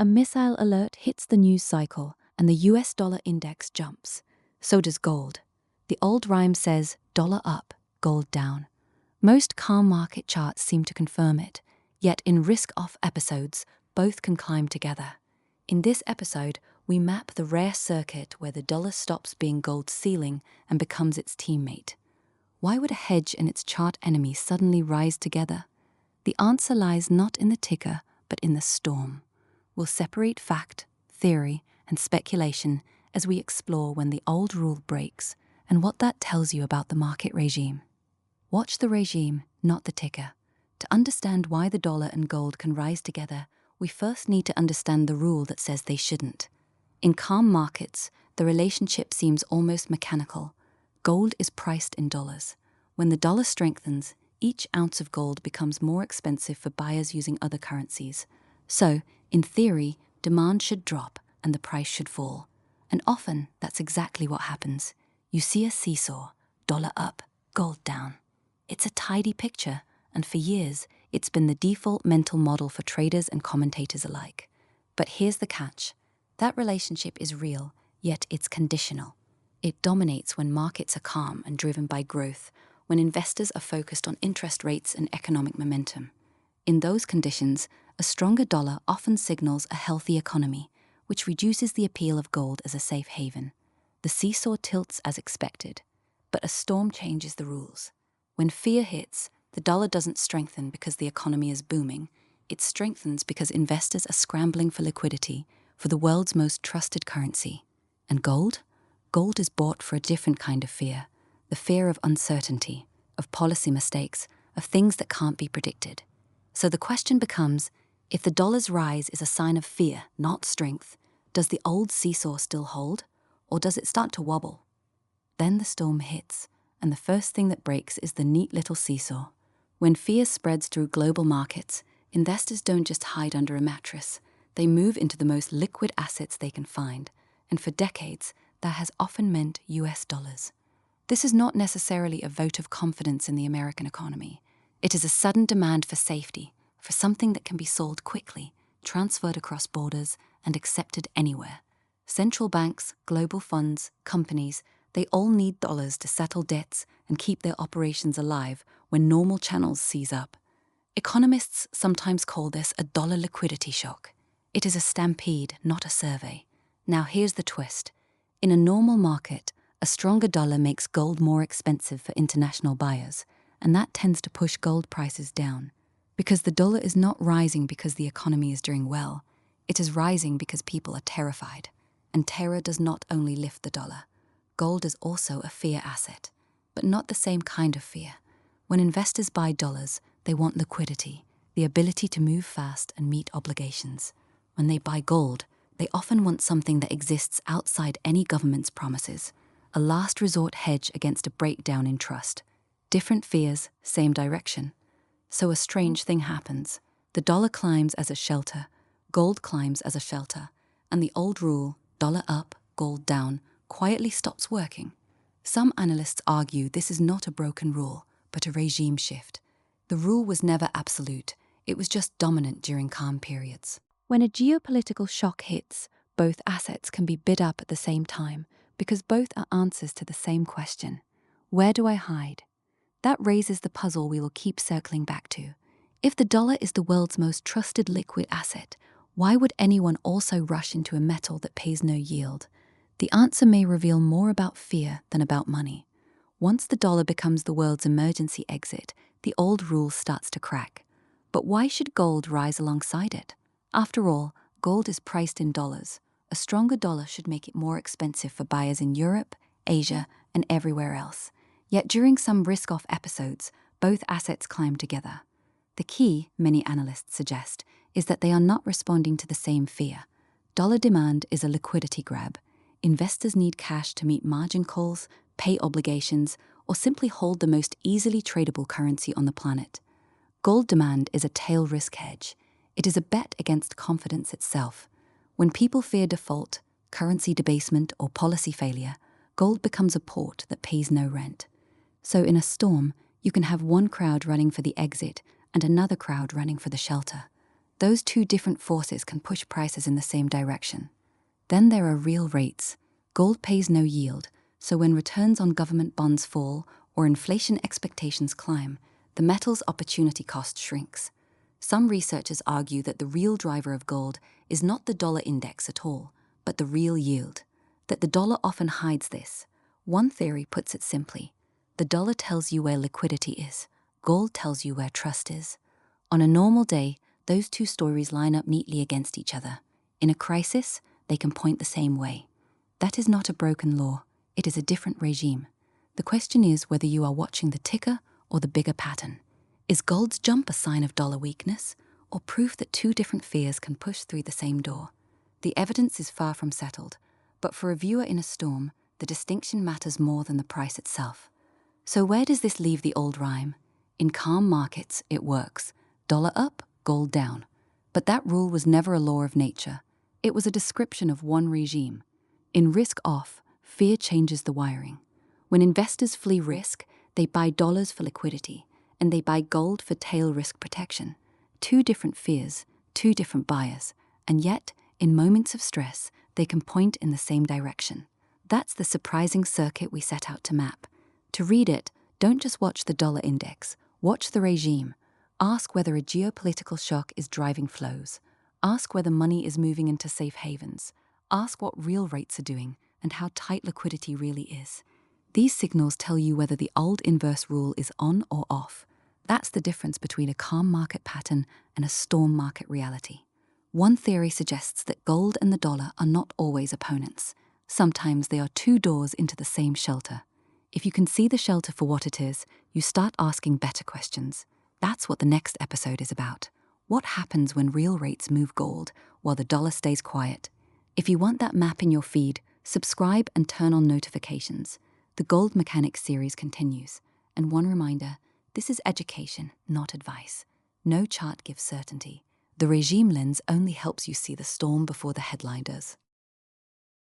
A missile alert hits the news cycle and the US dollar index jumps. So does gold. The old rhyme says, dollar up, gold down. Most calm market charts seem to confirm it, yet in risk-off episodes, both can climb together. In this episode, we map the rare circuit where the dollar stops being gold's ceiling and becomes its teammate. Why would a hedge and its chart enemy suddenly rise together? The answer lies not in the ticker, but in the storm. We'll separate fact, theory, and speculation as we explore when the old rule breaks and what that tells you about the market regime. Watch the regime, not the ticker. To understand why the dollar and gold can rise together, we first need to understand the rule that says they shouldn't. In calm markets, the relationship seems almost mechanical. Gold is priced in dollars. When the dollar strengthens, each ounce of gold becomes more expensive for buyers using other currencies. So, in theory, demand should drop and the price should fall. And often, that's exactly what happens. You see a seesaw, dollar up, gold down. It's a tidy picture, and for years, it's been the default mental model for traders and commentators alike. But here's the catch. That relationship is real, yet it's conditional. It dominates when markets are calm and driven by growth, when investors are focused on interest rates and economic momentum. In those conditions, a stronger dollar often signals a healthy economy, which reduces the appeal of gold as a safe haven. The seesaw tilts as expected, but a storm changes the rules. When fear hits, the dollar doesn't strengthen because the economy is booming. It strengthens because investors are scrambling for liquidity for the world's most trusted currency. And gold? Gold is bought for a different kind of fear, the fear of uncertainty, of policy mistakes, of things that can't be predicted. So the question becomes, if the dollar's rise is a sign of fear, not strength, does the old seesaw still hold, or does it start to wobble? Then the storm hits, and the first thing that breaks is the neat little seesaw. When fear spreads through global markets, investors don't just hide under a mattress. They move into the most liquid assets they can find, and for decades, that has often meant US dollars. This is not necessarily a vote of confidence in the American economy. It is a sudden demand for safety, for something that can be sold quickly, transferred across borders, and accepted anywhere. Central banks, global funds, companies, they all need dollars to settle debts and keep their operations alive when normal channels seize up. Economists sometimes call this a dollar liquidity shock. It is a stampede, not a survey. Now here's the twist. In a normal market, a stronger dollar makes gold more expensive for international buyers, and that tends to push gold prices down. Because the dollar is not rising because the economy is doing well. It is rising because people are terrified. And terror does not only lift the dollar. Gold is also a fear asset, but not the same kind of fear. When investors buy dollars, they want liquidity, the ability to move fast and meet obligations. When they buy gold, they often want something that exists outside any government's promises, a last resort hedge against a breakdown in trust. Different fears, same direction. So a strange thing happens. The dollar climbs as a shelter, gold climbs as a shelter, and the old rule, dollar up, gold down, quietly stops working. Some analysts argue this is not a broken rule, but a regime shift. The rule was never absolute, it was just dominant during calm periods. When a geopolitical shock hits, both assets can be bid up at the same time because both are answers to the same question. Where do I hide? That raises the puzzle we will keep circling back to. If the dollar is the world's most trusted liquid asset, why would anyone also rush into a metal that pays no yield? The answer may reveal more about fear than about money. Once the dollar becomes the world's emergency exit, the old rule starts to crack. But why should gold rise alongside it? After all, gold is priced in dollars. A stronger dollar should make it more expensive for buyers in Europe, Asia, and everywhere else. Yet during some risk-off episodes, both assets climb together. The key, many analysts suggest, is that they are not responding to the same fear. Dollar demand is a liquidity grab. Investors need cash to meet margin calls, pay obligations, or simply hold the most easily tradable currency on the planet. Gold demand is a tail risk hedge. It is a bet against confidence itself. When people fear default, currency debasement, or policy failure, gold becomes a port that pays no rent. So in a storm, you can have one crowd running for the exit and another crowd running for the shelter. Those two different forces can push prices in the same direction. Then there are real rates. Gold pays no yield, so when returns on government bonds fall or inflation expectations climb, the metal's opportunity cost shrinks. Some researchers argue that the real driver of gold is not the dollar index at all, but the real yield, that the dollar often hides this. One theory puts it simply: the dollar tells you where liquidity is, gold tells you where trust is. On a normal day, those two stories line up neatly against each other. In a crisis, they can point the same way. That is not a broken law, it is a different regime. The question is whether you are watching the ticker or the bigger pattern. Is gold's jump a sign of dollar weakness, or proof that two different fears can push through the same door? The evidence is far from settled, but for a viewer in a storm, the distinction matters more than the price itself. So where does this leave the old rhyme? In calm markets, it works. Dollar up, gold down. But that rule was never a law of nature. It was a description of one regime. In risk off, fear changes the wiring. When investors flee risk, they buy dollars for liquidity, and they buy gold for tail risk protection. Two different fears, two different buyers, and yet, in moments of stress, they can point in the same direction. That's the surprising circuit we set out to map. To read it, don't just watch the dollar index, watch the regime. Ask whether a geopolitical shock is driving flows. Ask whether money is moving into safe havens. Ask what real rates are doing and how tight liquidity really is. These signals tell you whether the old inverse rule is on or off. That's the difference between a calm market pattern and a storm market reality. One theory suggests that gold and the dollar are not always opponents. Sometimes they are two doors into the same shelter. If you can see the shelter for what it is, you start asking better questions. That's what the next episode is about. What happens when real rates move gold while the dollar stays quiet? If you want that map in your feed, subscribe and turn on notifications. The Gold Mechanics series continues. And one reminder, this is education, not advice. No chart gives certainty. The regime lens only helps you see the storm before the headline does.